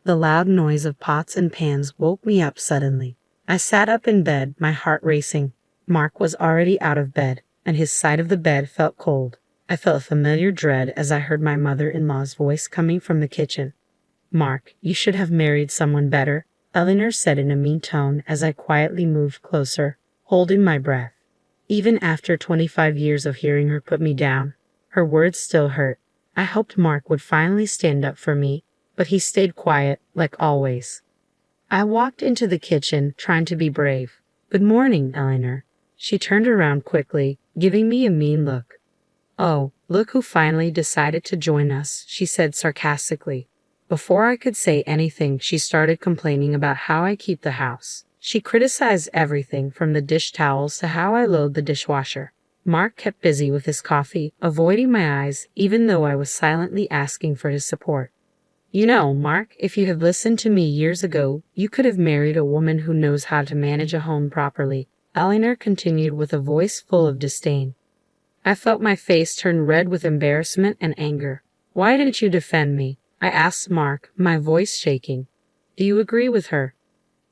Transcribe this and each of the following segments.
The loud noise of pots and pans woke me up suddenly. I sat up in bed, my heart racing. Mark was already out of bed, and his side of the bed felt cold. I felt a familiar dread as I heard my mother-in-law's voice coming from the kitchen. "Mark, you should have married someone better," Eleanor said in a mean tone as I quietly moved closer, holding my breath. Even after 25 years of hearing her put me down, her words still hurt. I hoped Mark would finally stand up for me, but he stayed quiet, like always. I walked into the kitchen, trying to be brave. "Good morning, Eleanor." She turned around quickly, giving me a mean look. "Oh, look who finally decided to join us," she said sarcastically. Before I could say anything, she started complaining about how I keep the house. She criticized everything from the dish towels to how I load the dishwasher. Mark kept busy with his coffee, avoiding my eyes, even though I was silently asking for his support. "You know, Mark, if you had listened to me years ago, you could have married a woman who knows how to manage a home properly," Eleanor continued with a voice full of disdain. I felt my face turn red with embarrassment and anger. "Why didn't you defend me?" I asked Mark, my voice shaking. "Do you agree with her?"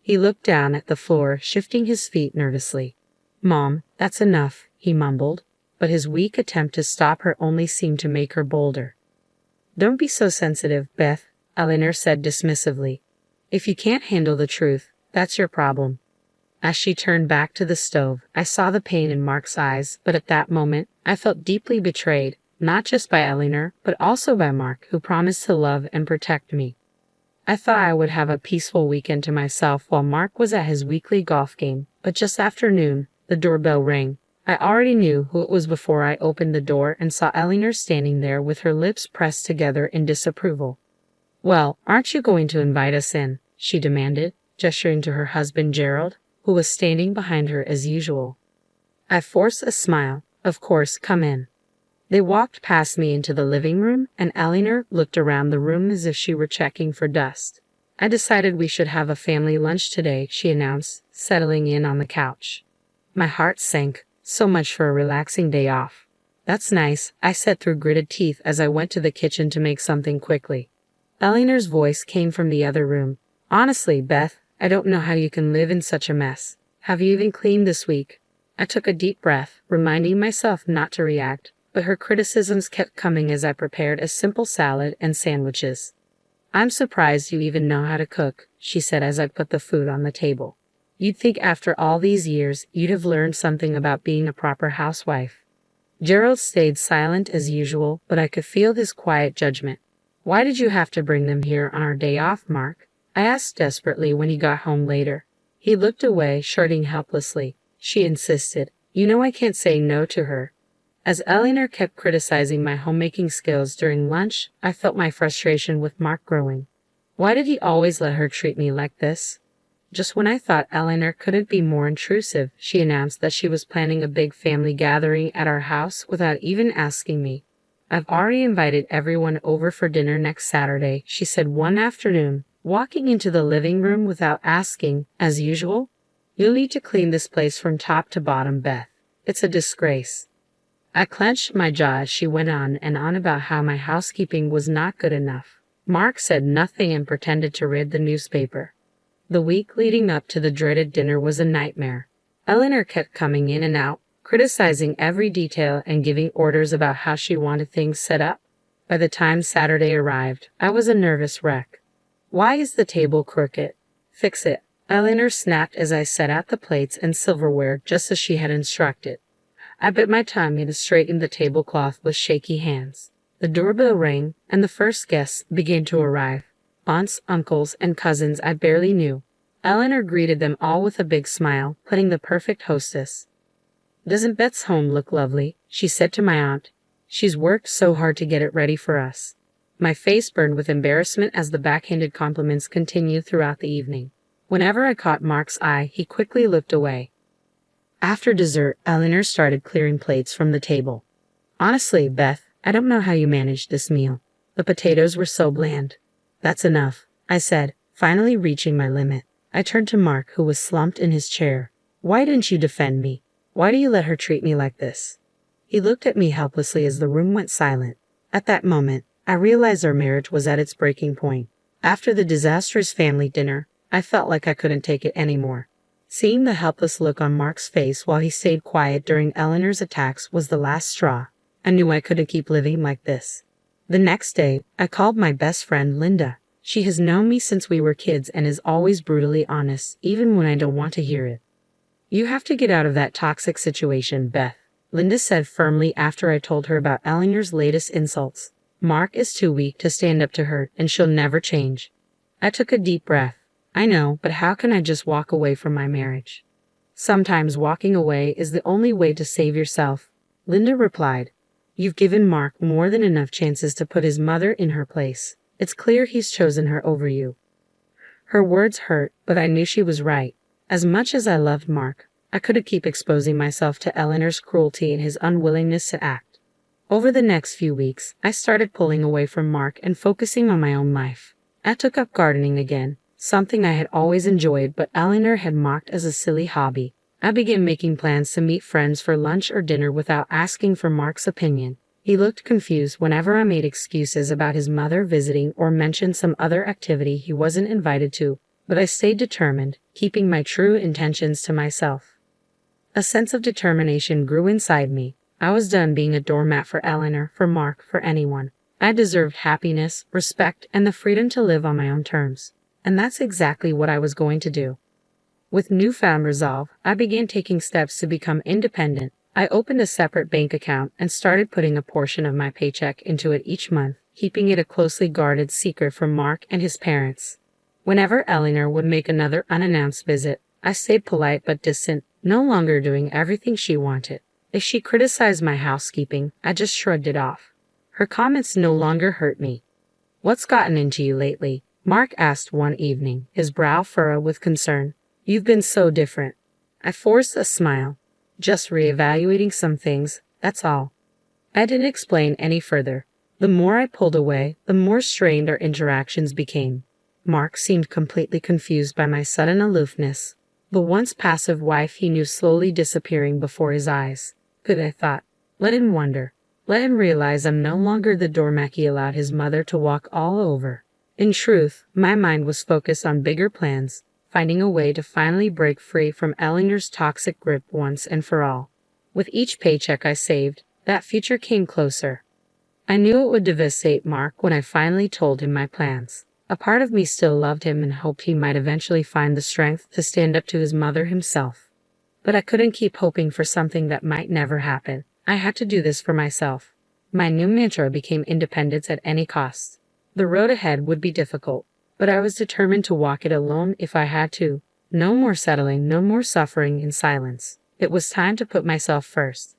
He looked down at the floor, shifting his feet nervously. "Mom, that's enough," he mumbled, but his weak attempt to stop her only seemed to make her bolder. "Don't be so sensitive, Beth," Eleanor said dismissively. "If you can't handle the truth, that's your problem." As she turned back to the stove, I saw the pain in Mark's eyes, but at that moment, I felt deeply betrayed, not just by Eleanor, but also by Mark, who promised to love and protect me. I thought I would have a peaceful weekend to myself while Mark was at his weekly golf game, but just after noon, the doorbell rang. I already knew who it was before I opened the door and saw Eleanor standing there with her lips pressed together in disapproval. "Well, aren't you going to invite us in?" she demanded, gesturing to her husband Gerald, who was standing behind her as usual. I forced a smile. "Of course, come in." They walked past me into the living room, and Eleanor looked around the room as if she were checking for dust. "I decided we should have a family lunch today," she announced, settling in on the couch. My heart sank. So much for a relaxing day off. "That's nice," I said through gritted teeth as I went to the kitchen to make something quickly. Eleanor's voice came from the other room. "Honestly, Beth, I don't know how you can live in such a mess. Have you even cleaned this week?" I took a deep breath, reminding myself not to react, but her criticisms kept coming as I prepared a simple salad and sandwiches. "I'm surprised you even know how to cook," she said as I put the food on the table. "You'd think after all these years, you'd have learned something about being a proper housewife." Gerald stayed silent as usual, but I could feel his quiet judgment. "Why did you have to bring them here on our day off, Mark?" I asked desperately when he got home later. He looked away, shrugging helplessly. She insisted. "You know I can't say no to her." As Eleanor kept criticizing my homemaking skills during lunch, I felt my frustration with Mark growing. Why did he always let her treat me like this? Just when I thought Eleanor couldn't be more intrusive, she announced that she was planning a big family gathering at our house without even asking me. "I've already invited everyone over for dinner next Saturday," she said one afternoon, walking into the living room without asking, as usual. "You'll need to clean this place from top to bottom, Beth. It's a disgrace." I clenched my jaw as she went on and on about how my housekeeping was not good enough. Mark said nothing and pretended to read the newspaper. The week leading up to the dreaded dinner was a nightmare. Eleanor kept coming in and out, criticizing every detail and giving orders about how she wanted things set up. By the time Saturday arrived, I was a nervous wreck. "Why is the table crooked?" "Fix it," Eleanor snapped as I set out the plates and silverware just as she had instructed. I bit my tongue and straightened the tablecloth with shaky hands. The doorbell rang, and the first guests began to arrive. Aunts, uncles, and cousins I barely knew. Eleanor greeted them all with a big smile, playing the perfect hostess. "Doesn't Beth's home look lovely?" she said to my aunt. "She's worked so hard to get it ready for us." My face burned with embarrassment as the backhanded compliments continued throughout the evening. Whenever I caught Mark's eye, he quickly looked away. After dessert, Eleanor started clearing plates from the table. "Honestly, Beth, I don't know how you managed this meal. The potatoes were so bland." "That's enough," I said, finally reaching my limit. I turned to Mark, who was slumped in his chair. "Why didn't you defend me? Why do you let her treat me like this?" He looked at me helplessly as the room went silent. At that moment, I realized our marriage was at its breaking point. After the disastrous family dinner, I felt like I couldn't take it anymore. Seeing the helpless look on Mark's face while he stayed quiet during Eleanor's attacks was the last straw. I knew I couldn't keep living like this. The next day, I called my best friend Linda. She has known me since we were kids and is always brutally honest, even when I don't want to hear it. "You have to get out of that toxic situation, Beth," Linda said firmly after I told her about Eleanor's latest insults. "Mark is too weak to stand up to her, and she'll never change." I took a deep breath. I know, but how can I just walk away from my marriage? "Sometimes walking away is the only way to save yourself," Linda replied. "You've given Mark more than enough chances to put his mother in her place. It's clear he's chosen her over you." Her words hurt, but I knew she was right. As much as I loved Mark, I couldn't keep exposing myself to Eleanor's cruelty and his unwillingness to act. Over the next few weeks, I started pulling away from Mark and focusing on my own life. I took up gardening again, something I had always enjoyed but Eleanor had mocked as a silly hobby. I began making plans to meet friends for lunch or dinner without asking for Mark's opinion. He looked confused whenever I made excuses about his mother visiting or mentioned some other activity he wasn't invited to, but I stayed determined, keeping my true intentions to myself. A sense of determination grew inside me. I was done being a doormat for Eleanor, for Mark, for anyone. I deserved happiness, respect, and the freedom to live on my own terms. And that's exactly what I was going to do. With newfound resolve, I began taking steps to become independent. I opened a separate bank account and started putting a portion of my paycheck into it each month, keeping it a closely guarded secret from Mark and his parents. Whenever Eleanor would make another unannounced visit, I stayed polite but distant, no longer doing everything she wanted. If she criticized my housekeeping, I just shrugged it off. Her comments no longer hurt me. "What's gotten into you lately?" Mark asked one evening, his brow furrowed with concern. "You've been so different." I forced a smile. "Just reevaluating some things, that's all." I didn't explain any further. The more I pulled away, the more strained our interactions became. Mark seemed completely confused by my sudden aloofness. The once passive wife he knew slowly disappearing before his eyes. Good, I thought. Let him wonder. Let him realize I'm no longer the doormat he allowed his mother to walk all over. In truth, my mind was focused on bigger plans, finding a way to finally break free from Eleanor's toxic grip once and for all. With each paycheck I saved, that future came closer. I knew it would devastate Mark when I finally told him my plans. A part of me still loved him and hoped he might eventually find the strength to stand up to his mother himself. But I couldn't keep hoping for something that might never happen. I had to do this for myself. My new mantra became independence at any cost. The road ahead would be difficult, but I was determined to walk it alone if I had to. No more settling, no more suffering in silence. It was time to put myself first.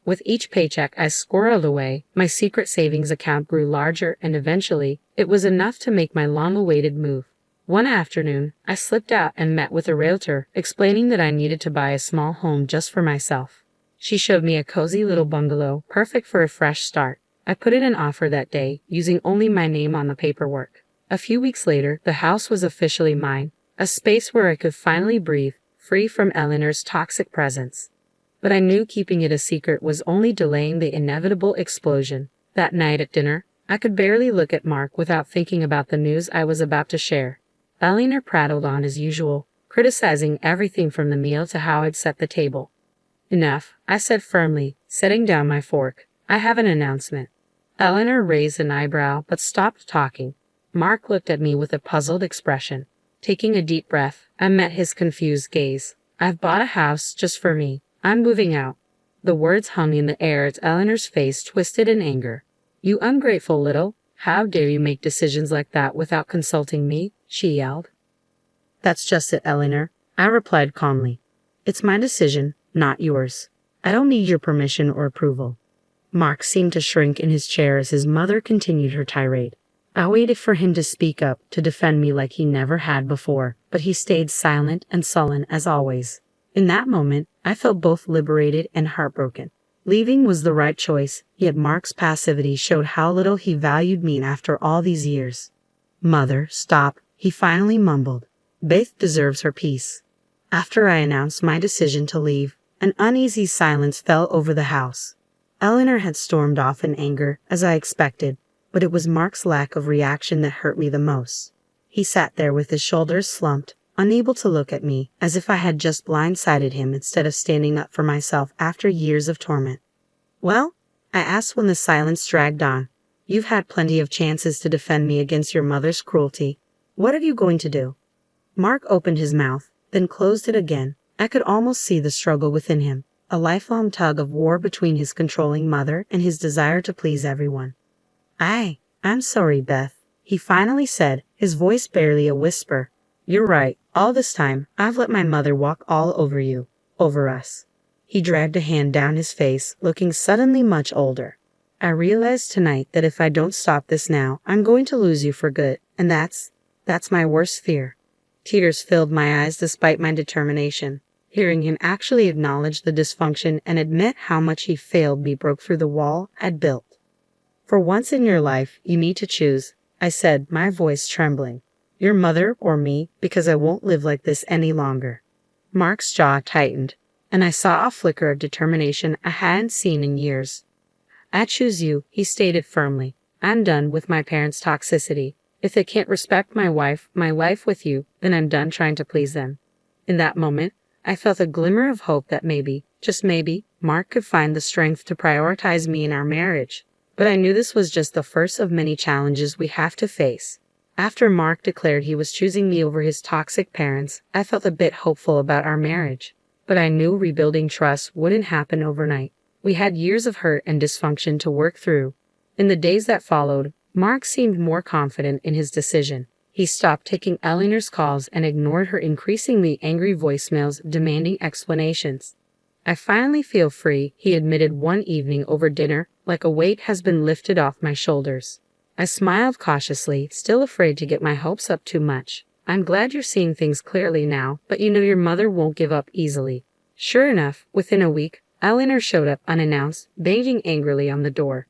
With each paycheck I squirreled away, my secret savings account grew larger and eventually, it was enough to make my long-awaited move. One afternoon, I slipped out and met with a realtor, explaining that I needed to buy a small home just for myself. She showed me a cozy little bungalow, perfect for a fresh start. I put in an offer that day, using only my name on the paperwork. A few weeks later, the house was officially mine, a space where I could finally breathe, free from Eleanor's toxic presence. But I knew keeping it a secret was only delaying the inevitable explosion. That night at dinner, I could barely look at Mark without thinking about the news I was about to share. Eleanor prattled on as usual, criticizing everything from the meal to how I'd set the table. "Enough," I said firmly, setting down my fork. "I have an announcement." Eleanor raised an eyebrow but stopped talking. Mark looked at me with a puzzled expression. Taking a deep breath, I met his confused gaze. "I've bought a house just for me. I'm moving out." The words hung in the air as Eleanor's face twisted in anger. "You ungrateful little, how dare you make decisions like that without consulting me?" she yelled. "That's just it, Eleanor," I replied calmly. "It's my decision, not yours. I don't need your permission or approval." Mark seemed to shrink in his chair as his mother continued her tirade. I waited for him to speak up, to defend me like he never had before, but he stayed silent and sullen as always. In that moment, I felt both liberated and heartbroken. Leaving was the right choice, yet Mark's passivity showed how little he valued me after all these years. "Mother, stop," he finally mumbled. "Beth deserves her peace." After I announced my decision to leave, an uneasy silence fell over the house. Eleanor had stormed off in anger, as I expected, but it was Mark's lack of reaction that hurt me the most. He sat there with his shoulders slumped, unable to look at me, as if I had just blindsided him instead of standing up for myself after years of torment. Well? I asked when the silence dragged on. You've had plenty of chances to defend me against your mother's cruelty. What are you going to do? Mark opened his mouth, then closed it again. I could almost see the struggle within him, a lifelong tug of war between his controlling mother and his desire to please everyone. I'm sorry, Beth, he finally said, his voice barely a whisper. You're right, all this time, I've let my mother walk all over you, over us. He dragged a hand down his face, looking suddenly much older. I realized tonight that if I don't stop this now, I'm going to lose you for good, and that's my worst fear. Tears filled my eyes despite my determination. Hearing him actually acknowledge the dysfunction and admit how much he failed me broke through the wall I'd built. For once in your life, you need to choose, I said, my voice trembling. Your mother or me, because I won't live like this any longer. Mark's jaw tightened, and I saw a flicker of determination I hadn't seen in years. I choose you, he stated firmly. I'm done with my parents' toxicity. If they can't respect my life with you, then I'm done trying to please them. In that moment, I felt a glimmer of hope that maybe, just maybe, Mark could find the strength to prioritize me in our marriage. But I knew this was just the first of many challenges we have to face. After Mark declared he was choosing me over his toxic parents, I felt a bit hopeful about our marriage. But I knew rebuilding trust wouldn't happen overnight. We had years of hurt and dysfunction to work through. In the days that followed, Mark seemed more confident in his decision. He stopped taking Eleanor's calls and ignored her increasingly angry voicemails demanding explanations. I finally feel free, he admitted one evening over dinner, like a weight has been lifted off my shoulders. I smiled cautiously, still afraid to get my hopes up too much. I'm glad you're seeing things clearly now, but you know your mother won't give up easily. Sure enough, within a week, Eleanor showed up unannounced, banging angrily on the door.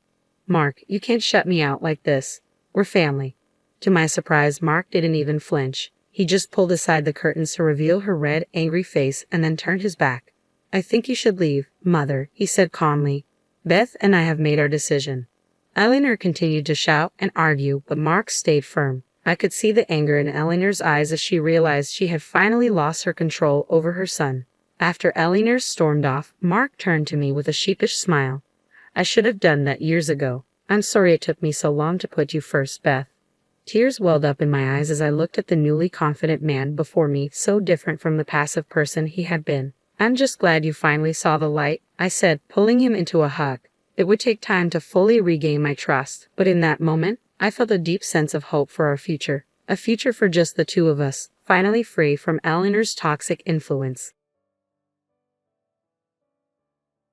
Mark, you can't shut me out like this. We're family. To my surprise, Mark didn't even flinch. He just pulled aside the curtains to reveal her red, angry face and then turned his back. I think you should leave, Mother, he said calmly. Beth and I have made our decision. Eleanor continued to shout and argue, but Mark stayed firm. I could see the anger in Eleanor's eyes as she realized she had finally lost her control over her son. After Eleanor stormed off, Mark turned to me with a sheepish smile. I should have done that years ago. I'm sorry it took me so long to put you first, Beth. Tears welled up in my eyes as I looked at the newly confident man before me, so different from the passive person he had been. I'm just glad you finally saw the light, I said, pulling him into a hug. It would take time to fully regain my trust, but in that moment, I felt a deep sense of hope for our future. A future for just the two of us, finally free from Eleanor's toxic influence.